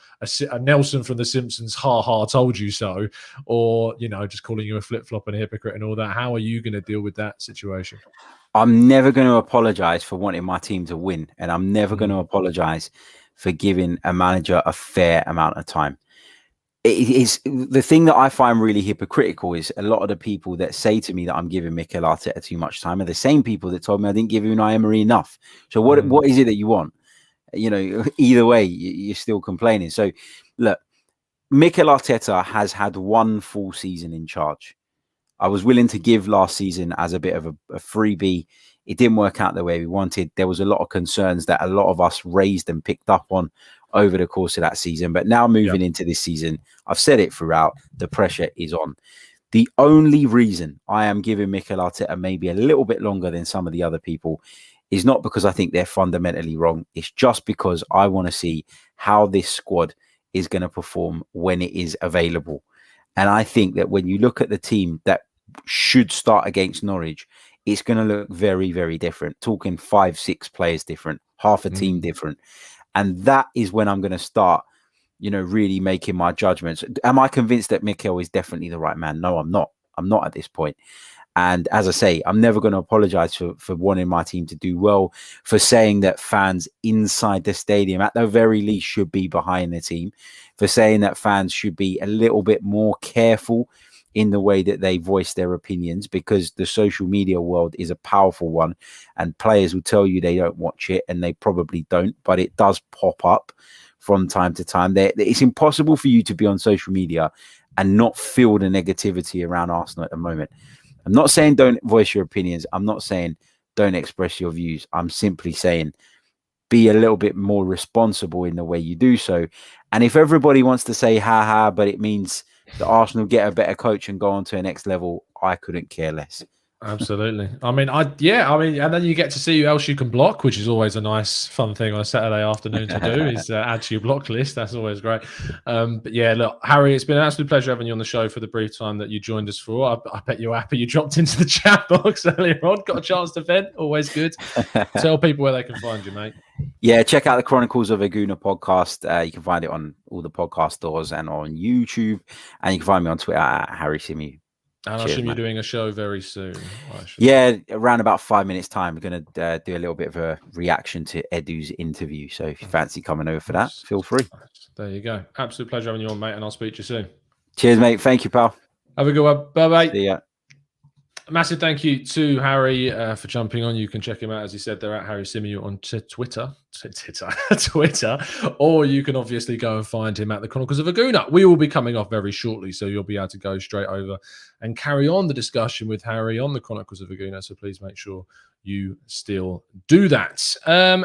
a Nelson from The Simpsons, ha ha, told you so, or, you know, just calling you a flip-flop and a hypocrite and all that? How are you going to deal with that situation? I'm never going to apologize for wanting my team to win, and I'm never going to apologize for giving a manager a fair amount of time. It is the thing that I find really hypocritical is a lot of the people that say to me that I'm giving Mikel Arteta too much time are the same people that told me I didn't give Unai Emery enough. So what is it that you want? You know, either way, you're still complaining. So look, Mikel Arteta has had one full season in charge. I was willing to give last season as a bit of a freebie. It didn't work out the way we wanted. There was a lot of concerns that a lot of us raised and picked up on over the course of that season. But now moving into this season, I've said it throughout, the pressure is on. The only reason I am giving Mikel Arteta maybe a little bit longer than some of the other people is not because I think they're fundamentally wrong. It's just because I want to see how this squad is going to perform when it is available. And I think that when you look at the team that should start against Norwich, it's going to look very, very different. Talking 5-6 players different, half a team different. And that is when I'm going to start, you know, really making my judgments. Am I convinced that Mikel is definitely the right man? No, I'm not. I'm not at this point. And as I say, I'm never going to apologize for wanting my team to do well, for saying that fans inside the stadium, at the very least, should be behind the team, for saying that fans should be a little bit more careful in the way that they voice their opinions, because the social media world is a powerful one, and players will tell you they don't watch it, and they probably don't, but it does pop up from time to time. It's impossible for you to be on social media and not feel the negativity around Arsenal at the moment. I'm not saying don't voice your opinions. I'm not saying don't express your views. I'm simply saying be a little bit more responsible in the way you do so. And if everybody wants to say ha ha, but it means that Arsenal get a better coach and go on to a next level, I couldn't care less. Absolutely. I mean, and then you get to see who else you can block, which is always a nice, fun thing on a Saturday afternoon to do, is add to your block list. That's always great. But yeah, look, Harry, it's been an absolute pleasure having you on the show for the brief time that you joined us for. I bet you're happy you dropped into the chat box earlier on, got a chance to vent. Always good. Tell people where they can find you, mate. Yeah, check out the Chronicles of a Gooner podcast. You can find it on all the podcast stores and on YouTube. And you can find me on Twitter at Harry Simew. And I assume you're doing a show very soon. Yeah, around about 5 minutes time, we're going to do a little bit of a reaction to Edu's interview. So if you fancy coming over for that, feel free. There you go. Absolute pleasure having you on, mate. And I'll speak to you soon. Cheers, mate. Thank you, pal. Have a good one. Bye-bye. See ya. Massive thank you to Harry for jumping on. You can check him out, as he said, they're at Harry Simew on Twitter. Twitter, or you can obviously go and find him at the Chronicles of a Gooner. We will be coming off very shortly, so you'll be able to go straight over and carry on the discussion with Harry on the Chronicles of a Gooner. So please make sure you still do that.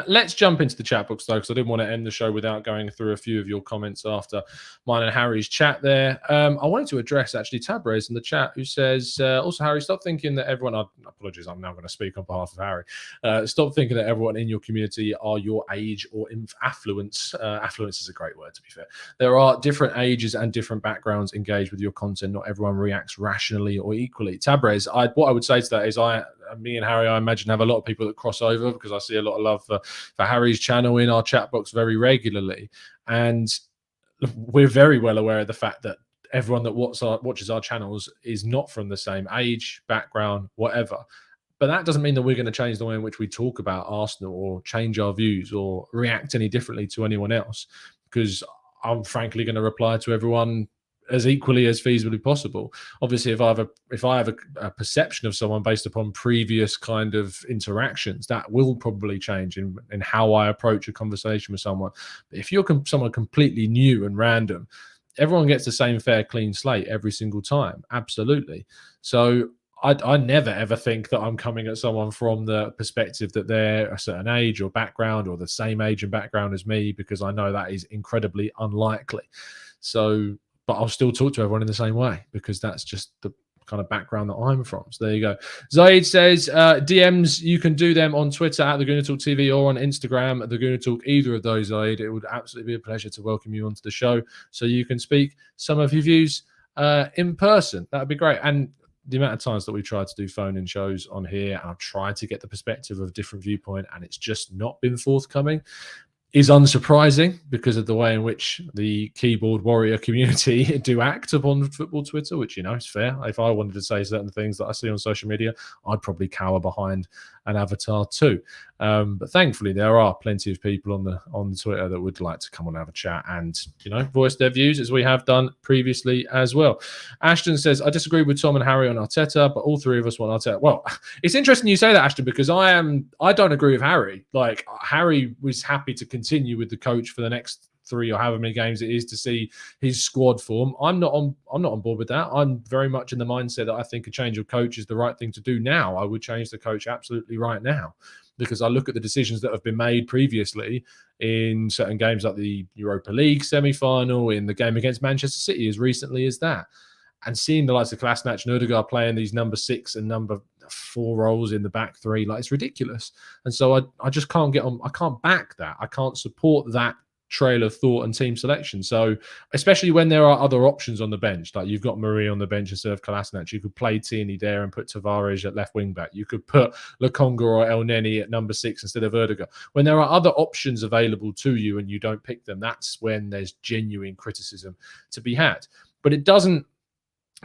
Let's jump into the chat box though, because I didn't want to end the show without going through a few of your comments after mine and Harry's chat there. I wanted to address actually Tabrez in the chat, who says, also Harry, stop thinking that everyone, apologies, I'm now going to speak on behalf of Harry. Stop thinking that everyone in your community are your age or affluence. Affluence is a great word, to be fair. There are different ages and different backgrounds engaged with your content. Not everyone reacts rationally or equally. Tabrez, what I would say to that is me and Harry, I imagine, have a lot of people that cross over, because I see a lot of love for Harry's channel in our chat box very regularly. And we're very well aware of the fact that everyone that watches our channels is not from the same age, background, whatever. But that doesn't mean that we're going to change the way in which we talk about Arsenal or change our views or react any differently to anyone else, because I'm frankly going to reply to everyone as equally as feasibly possible. Obviously, if I have a perception of someone based upon previous kind of interactions, that will probably change in how I approach a conversation with someone. But if you're someone completely new and random, everyone gets the same fair, clean slate every single time. Absolutely. So I never ever think that I'm coming at someone from the perspective that they're a certain age or background or the same age and background as me, because I know that is incredibly unlikely. So, but I'll still talk to everyone in the same way, because that's just the kind of background that I'm from. So there you go. Zaid says, DMs, you can do them on Twitter at the Gooner Talk TV or on Instagram at the Gooner Talk, either of those, Zaid. It would absolutely be a pleasure to welcome you onto the show so you can speak some of your views in person. That would be great. And the amount of times that we've tried to do phone-in shows on here, I've tried to get the perspective of a different viewpoint, and it's just not been forthcoming, is unsurprising because of the way in which the keyboard warrior community do act upon football Twitter, which, is fair. If I wanted to say certain things that I see on social media, I'd probably cower behind an avatar too. But thankfully, there are plenty of people on the Twitter that would like to come on and have a chat and, voice their views, as we have done previously as well. Ashton says, I disagree with Tom and Harry on Arteta, but all three of us want Arteta. Well, it's interesting you say that, Ashton, because I don't agree with Harry. Like, Harry was happy to continue with the coach for the next 3 or however many games it is to see his squad form. I'm not on board with that. I'm very much in the mindset that I think a change of coach is the right thing to do now. I would change the coach absolutely right now, because I look at the decisions that have been made previously in certain games like the Europa League semi-final, in the game against Manchester City as recently as that, and seeing the likes of Kolasinac and Ødegaard playing these number 6 and number 4 roles in the back three, like, it's ridiculous. And so I just can't get on. I can't back that. I can't support that trail of thought and team selection. So especially when there are other options on the bench, like you've got Marie on the bench instead of Kolasinac, you could play Tierney there and put Tavares at left wing back. You could put Lokonga or El Neni at number 6 instead of Ødegaard. When there are other options available to you and you don't pick them, that's when there's genuine criticism to be had. But it doesn't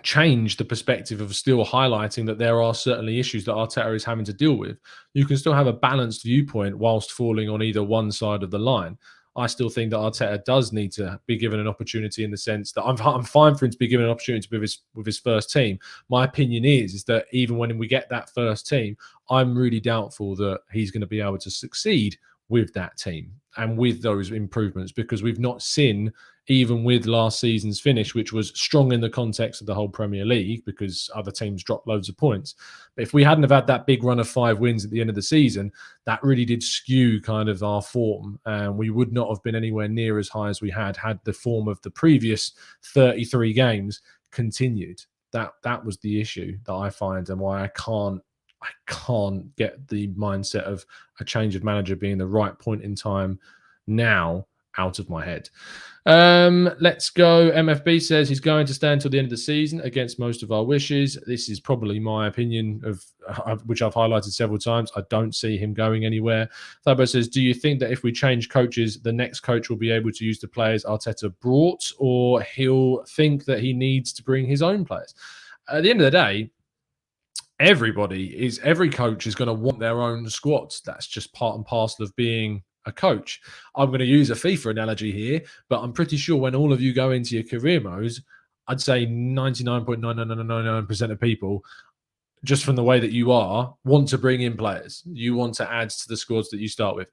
change the perspective of still highlighting that there are certainly issues that Arteta is having to deal with. You can still have a balanced viewpoint whilst falling on either one side of the line. I still think that Arteta does need to be given an opportunity, in the sense that I'm fine for him to be given an opportunity with his first team. My opinion is that even when we get that first team, I'm really doubtful that he's going to be able to succeed with that team and with those improvements, because we've not seen, even with last season's finish, which was strong in the context of the whole Premier League because other teams dropped loads of points. But if we hadn't have had that big run of 5 wins at the end of the season, that really did skew kind of our form, and we would not have been anywhere near as high as we had the form of the previous 33 games continued. That was the issue that I find, and why I can't get the mindset of a change of manager being the right point in time now out of my head. Let's go. MFB says he's going to stay until the end of the season against most of our wishes. This is probably my opinion, which I've highlighted several times. I don't see him going anywhere. Thabo says, do you think that if we change coaches, the next coach will be able to use the players Arteta brought, or he'll think that he needs to bring his own players? At the end of the day, every coach is going to want their own squads. That's just part and parcel of being a coach. I'm going to use a FIFA analogy here, but I'm pretty sure when all of you go into your career modes, I'd say 99.9999% of people just from the way that you are, want to bring in players. You want to add to the squads that you start with.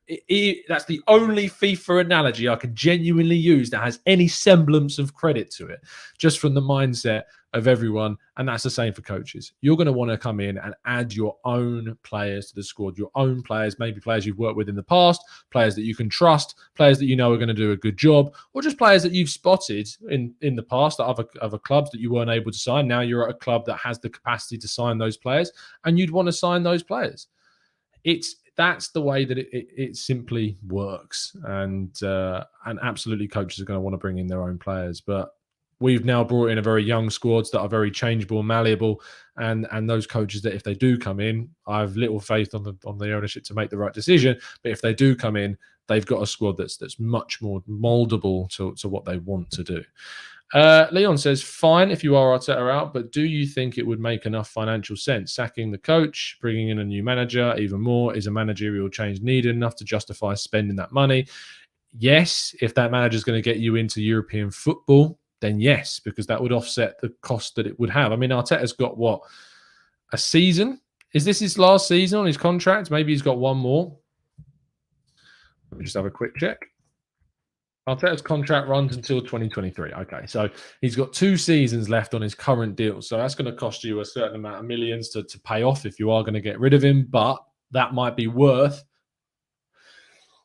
That's the only FIFA analogy I can genuinely use that has any semblance of credit to it, just from the mindset of everyone. And that's the same for coaches. You're going to want to come in and add your own players to the squad, your own players, maybe players you've worked with in the past, players that you can trust, players that you know are going to do a good job, or just players that you've spotted in the past at other clubs that you weren't able to sign. Now you're at a club that has the capacity to sign those players, and you'd want to sign those players. That's the way that it simply works, and absolutely coaches are going to want to bring in their own players. But we've now brought in a very young squads that are very changeable, malleable, and those coaches that if they do come in, I have little faith on the ownership to make the right decision. But if they do come in, they've got a squad that's much more moldable to what they want to do. Leon says, fine if you are Arteta out, but do you think it would make enough financial sense? Sacking the coach, bringing in a new manager, even more, is a managerial change needed enough to justify spending that money? Yes, if that manager is going to get you into European football, then yes, because that would offset the cost that it would have. I mean, Arteta's got what, a season? Is this his last season on his contract? Maybe he's got one more. Let me just have a quick check. Arteta's contract runs until 2023. Okay, so he's got 2 seasons left on his current deal. So that's going to cost you a certain amount of millions to pay off if you are going to get rid of him. But that might be worth...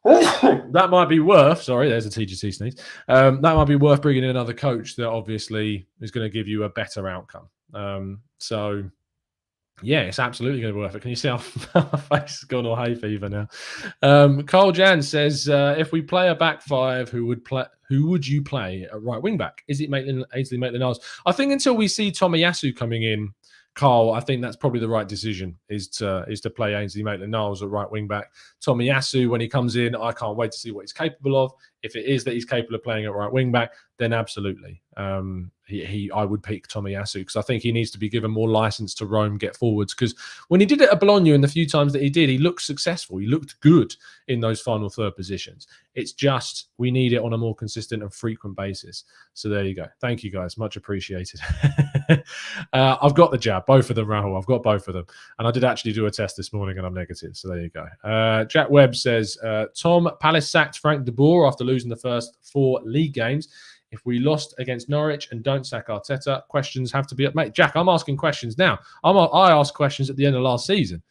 sorry, there's a TGC sneeze. That might be worth bringing in another coach that obviously is going to give you a better outcome. So, yeah, it's absolutely going to be worth it. Can you see how my face has gone all hay fever now? Carl Jan says, if we play a back five, who would you play at right wing back? Is it Ainsley Maitland-Niles? I think until we see Tomiyasu coming in, Carl, I think that's probably the right decision, is to play Ainsley Maitland-Niles at right wing back. Tomiyasu, when he comes in, I can't wait to see what he's capable of. If it is that he's capable of playing at right wing back, then absolutely. I would pick Tomiyasu because I think he needs to be given more license to roam, get forwards. Because when he did it at Bologna and the few times that he did, he looked successful. He looked good in those final third positions. It's just we need it on a more consistent and frequent basis. So there you go. Thank you, guys. Much appreciated. I've got the jab. Both of them, Rahul. I've got both of them. And I did actually do a test this morning and I'm negative. So there you go. Jack Webb says, Tom, Palace sacked Frank de Boer after losing the first 4 league games. If we lost against Norwich and don't sack Arteta, questions have to be up. Mate, Jack, I'm asking questions now. I asked questions at the end of last season.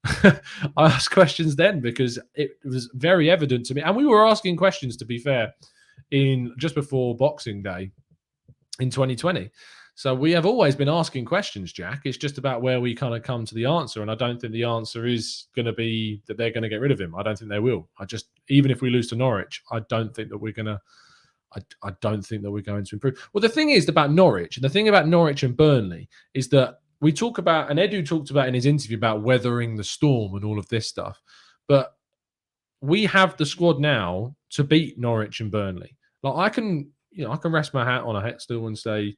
I asked questions then because it was very evident to me. And we were asking questions, to be fair, in just before Boxing Day in 2020. So we have always been asking questions, Jack. It's just about where we kind of come to the answer. And I don't think the answer is going to be that they're going to get rid of him. I don't think they will. Even if we lose to Norwich, I don't think that we're going to improve. Well, the thing is about Norwich, and the thing about Norwich and Burnley is that we talk about, and Edu talked about in his interview about weathering the storm and all of this stuff. But we have the squad now to beat Norwich and Burnley. Like I can rest my hat on a headstool and say,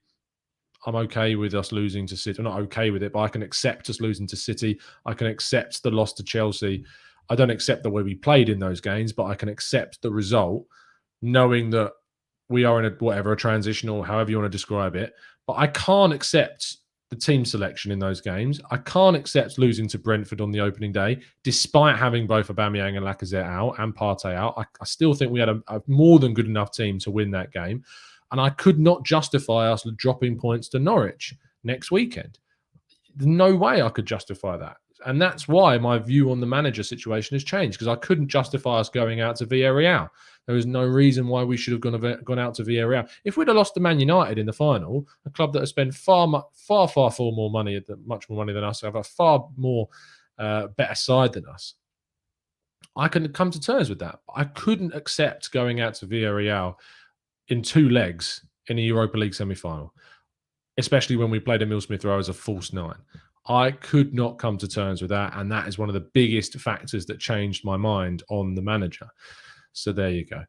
I'm okay with us losing to City. I'm not okay with it, but I can accept us losing to City. I can accept the loss to Chelsea. I don't accept the way we played in those games, but I can accept the result, knowing that we are in a transitional, however you want to describe it. But I can't accept the team selection in those games. I can't accept losing to Brentford on the opening day, despite having both Aubameyang and Lacazette out and Partey out. I still think we had a more than good enough team to win that game. And I could not justify us dropping points to Norwich next weekend. There's no way I could justify that. And that's why my view on the manager situation has changed, because I couldn't justify us going out to Villarreal. There was no reason why we should have gone out to Villarreal. If we'd have lost to Man United in the final, a club that has spent far more money, much more money than us, have a far more better side than us, I can come to terms with that. I couldn't accept going out to Villarreal in 2 legs in a Europa League semi-final, especially when we played Emile Smith Rowe as a false 9. I could not come to terms with that, and that is one of the biggest factors that changed my mind on the manager. So there you go.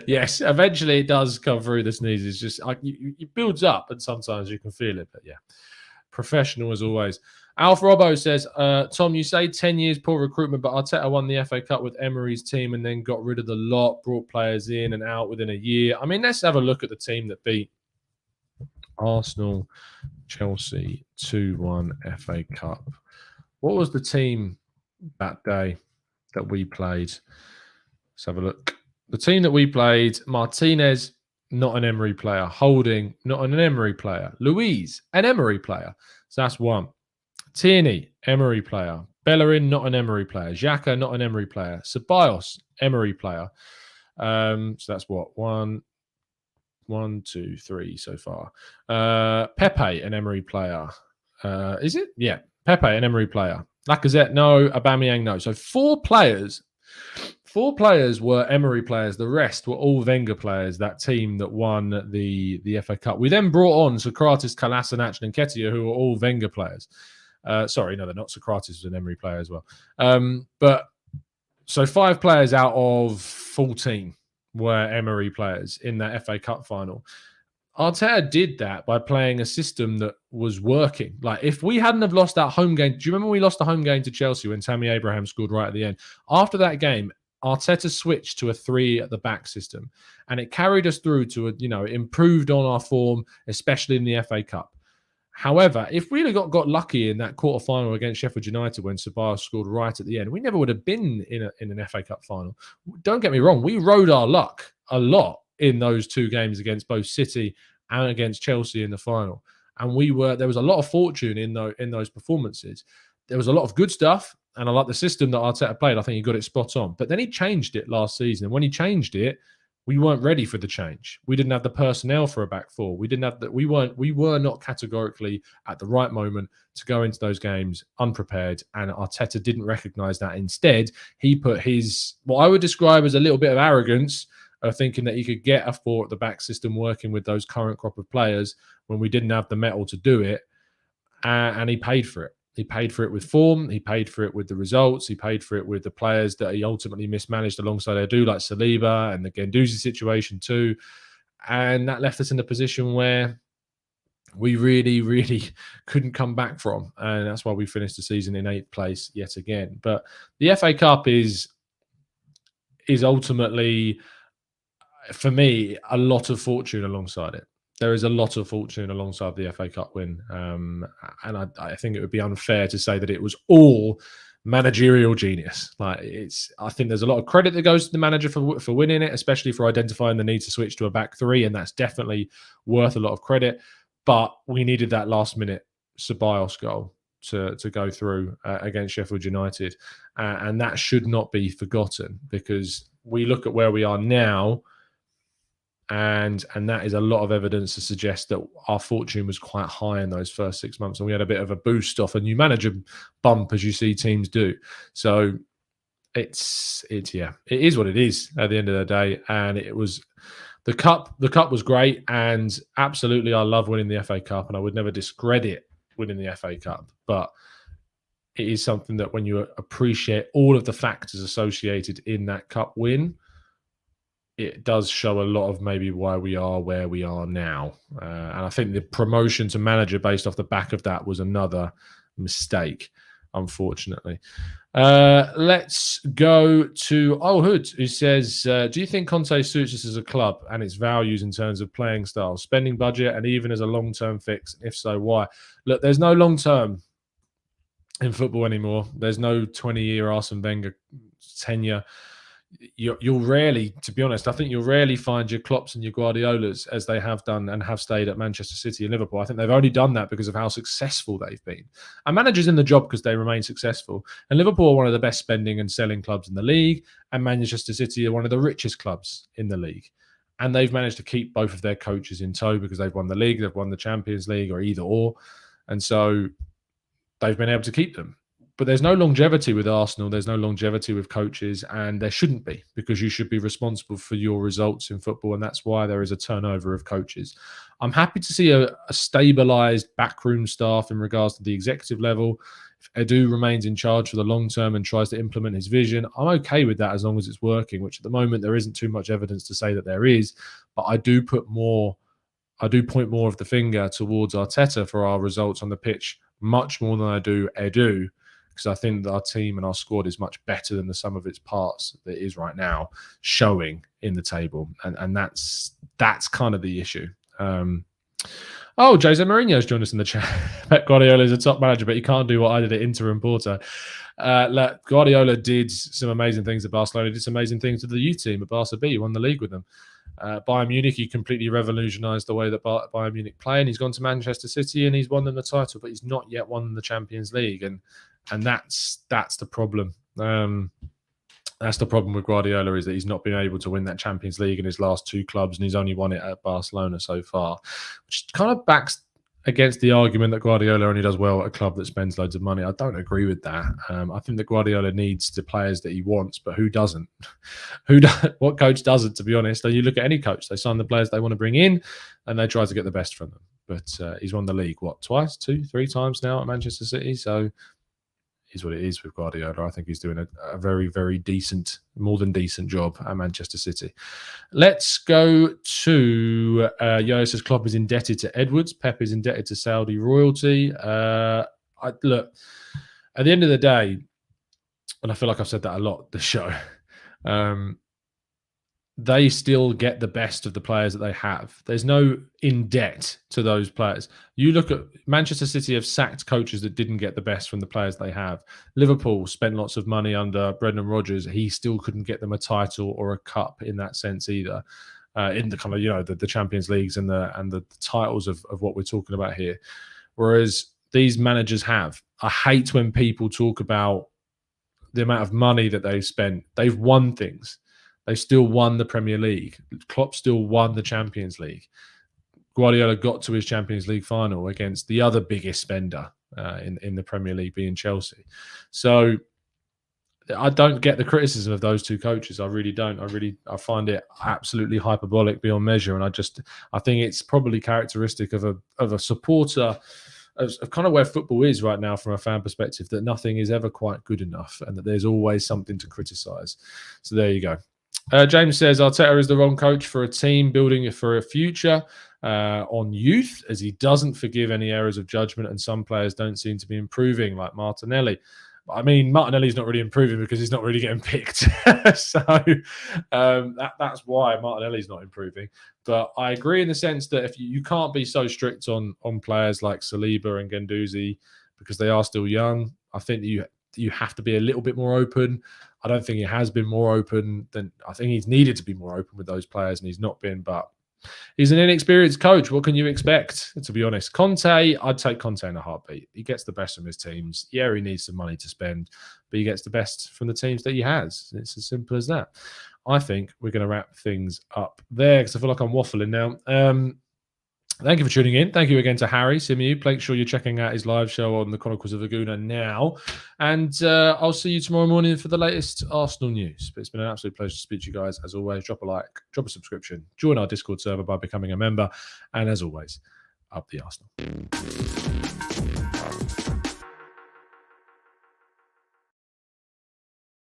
Yes, eventually it does come through the sneeze. It's just it builds up, and sometimes you can feel it. But yeah, professional as always. Alf Robbo says, Tom, you say 10 years poor recruitment, but Arteta won the FA Cup with Emery's team and then got rid of the lot, brought players in and out within a year. I mean, let's have a look at the team that beat Arsenal, Chelsea 2-1 FA Cup. What was the team that day that we played? Let's have a look. The team that we played: Martinez, not an Emery player. Holding, not an Emery player. Louise, an Emery player. So that's one. Tierney, Emery player. Bellerin, not an Emery player. Xhaka, not an Emery player. Ceballos, Emery player. So that's what? One, two, three so far. Pepe, an Emery player. Is it? Yeah. Pepe, an Emery player. Lacazette, no. Aubameyang, no. So four players were Emery players. The rest were all Wenger players, that team that won the FA Cup. We then brought on Socrates, Kolasinac, and Nketiah, who were all Wenger players. Sorry, no, they're not. Socrates was an Emery player as well. But so 5 players out of 14 were Emery players in that FA Cup final. Arteta did that by playing a system that was working. Like, if we hadn't have lost that home game, do you remember we lost the home game to Chelsea when Tammy Abraham scored right at the end? After that game, Arteta switched to a 3 at the back system, and it carried us through to it improved on our form, especially in the FA Cup. However, if we'd have got lucky in that quarterfinal against Sheffield United when Ceballos scored right at the end, we never would have been in an FA Cup final. Don't get me wrong, we rode our luck a lot in those 2 games against both City and against Chelsea in the final. And there was a lot of fortune in those performances. There was a lot of good stuff, and I like the system that Arteta played. I think he got it spot on. But then he changed it last season. And when he changed it, we weren't ready for the change. We didn't have the personnel for a back 4. We were not categorically at the right moment to go into those games unprepared, and Arteta didn't recognize that. Instead, he put his, what I would describe as a little bit of arrogance, of thinking that he could get a 4 at the back system working with those current crop of players when we didn't have the metal to do it, and he paid for it. He paid for it with form. He paid for it with the results. He paid for it with the players that he ultimately mismanaged alongside Edu, like Saliba and the Guendouzi situation too. And that left us in a position where we really, really couldn't come back from. And that's why we finished the season in 8th place yet again. But the FA Cup is ultimately, for me, a lot of fortune alongside it. There is a lot of fortune alongside the FA Cup win. And I think it would be unfair to say that it was all managerial genius. I think there's a lot of credit that goes to the manager for winning it, especially for identifying the need to switch to a back 3. And that's definitely worth a lot of credit. But we needed that last minute Ceballos goal to go through against Sheffield United. And that should not be forgotten, because we look at where we are now, and that is a lot of evidence to suggest that our fortune was quite high in those first 6 months, and we had a bit of a boost off a new manager bump, as you see teams do. So it is what it is at the end of the day. And it was the cup was great, and absolutely I love winning the FA Cup, and I would never discredit winning the FA Cup, but it is something that when you appreciate all of the factors associated in that cup win, it does show a lot of maybe why we are where we are now. And I think the promotion to manager based off the back of that was another mistake, unfortunately. Let's go to Hood, who says, do you think Conte suits us as a club and its values in terms of playing style, spending budget, and even as a long-term fix? If so, why? Look, there's no long-term in football anymore. There's no 20-year Arsene Wenger tenure. You'll rarely, to be honest, I think you'll rarely find your Klopps and your Guardiolas as they have done and have stayed at Manchester City and Liverpool. I think they've only done that because of how successful they've been. And managers in the job because they remain successful. And Liverpool are one of the best spending and selling clubs in the league, and Manchester City are one of the richest clubs in the league. And they've managed to keep both of their coaches in tow because they've won the league, they've won the Champions League, or either or. And so they've been able to keep them. But there's no longevity with Arsenal. There's no longevity with coaches, and there shouldn't be, because you should be responsible for your results in football, and that's why there is a turnover of coaches. I'm happy to see a stabilised backroom staff in regards to the executive level. If Edu remains in charge for the long term and tries to implement his vision, I'm okay with that as long as it's working, which at the moment there isn't too much evidence to say that there is. But I do point more of the finger towards Arteta for our results on the pitch, much more than I do Edu, because I think that our team and our squad is much better than the sum of its parts that it is right now, showing in the table. And that's kind of the issue. Oh, Jose Mourinho's joined us in the chat. Pep Guardiola is a top manager, but he can't do what I did at Inter and Porto. Guardiola did some amazing things at Barcelona. He did some amazing things to the youth team at Barca B. He won the league with them. Bayern Munich, he completely revolutionised the way that Bayern Munich play, and he's gone to Manchester City and he's won them the title, but he's not yet won the Champions League, and that's the problem. That's the problem with Guardiola, is that he's not been able to win that Champions League in his last two clubs, and he's only won it at Barcelona so far, which kind of backs against the argument that Guardiola only does well at a club that spends loads of money. I don't agree with that. I think that Guardiola needs the players that he wants, but who doesn't? What coach doesn't, to be honest? You look at any coach, they sign the players they want to bring in and they try to get the best from them. But he's won the league, twice, 2, 3 times now at Manchester City. So is what it is with Guardiola. I think he's doing a very, very decent, more than decent job at Manchester City. Let's go to Yo says Klopp is indebted to Edwards. Pep is indebted to Saudi royalty. Look, at the end of the day, and I feel like I've said that a lot this show, they still get the best of the players that they have. There's no in debt to those players. You look at Manchester City have sacked coaches that didn't get the best from the players they have. Liverpool spent lots of money under Brendan Rodgers. He still couldn't get them a title or a cup in that sense either. In the kind of, the Champions Leagues and the titles of what we're talking about here. Whereas these managers have. I hate when people talk about the amount of money that they've spent. They've won things. They still won the Premier League. Klopp still won the Champions League. Guardiola got to his Champions League final against the other biggest spender in the Premier League, being Chelsea. So I don't get the criticism of those two coaches. I really don't. I find it absolutely hyperbolic beyond measure. And I think it's probably characteristic of a supporter of kind of where football is right now from a fan perspective, that nothing is ever quite good enough and that there's always something to criticise. So there you go. James says Arteta is the wrong coach for a team building for a future on youth, as he doesn't forgive any errors of judgment, and some players don't seem to be improving, like Martinelli. I mean, Martinelli's not really improving because he's not really getting picked. So that's why Martinelli's not improving. But I agree in the sense that if you can't be so strict on players like Saliba and Guendouzi because they are still young. I think you have to be a little bit more open. I don't think he has been more open than I think he's needed to be more open with those players, and he's not been. But he's an inexperienced coach. What can you expect, to be honest? Conte, I'd take Conte in a heartbeat. He gets the best from his teams. Yeah, he needs some money to spend, but he gets the best from the teams that he has. It's as simple as that. I think we're going to wrap things up there because I feel like I'm waffling now. Thank you for tuning in. Thank you again to Harry Simeon. Make sure you're checking out his live show on the Chronicles of a Gooner now. And I'll see you tomorrow morning for the latest Arsenal news. But it's been an absolute pleasure to speak to you guys. As always, drop a like, drop a subscription, join our Discord server by becoming a member. And as always, up the Arsenal.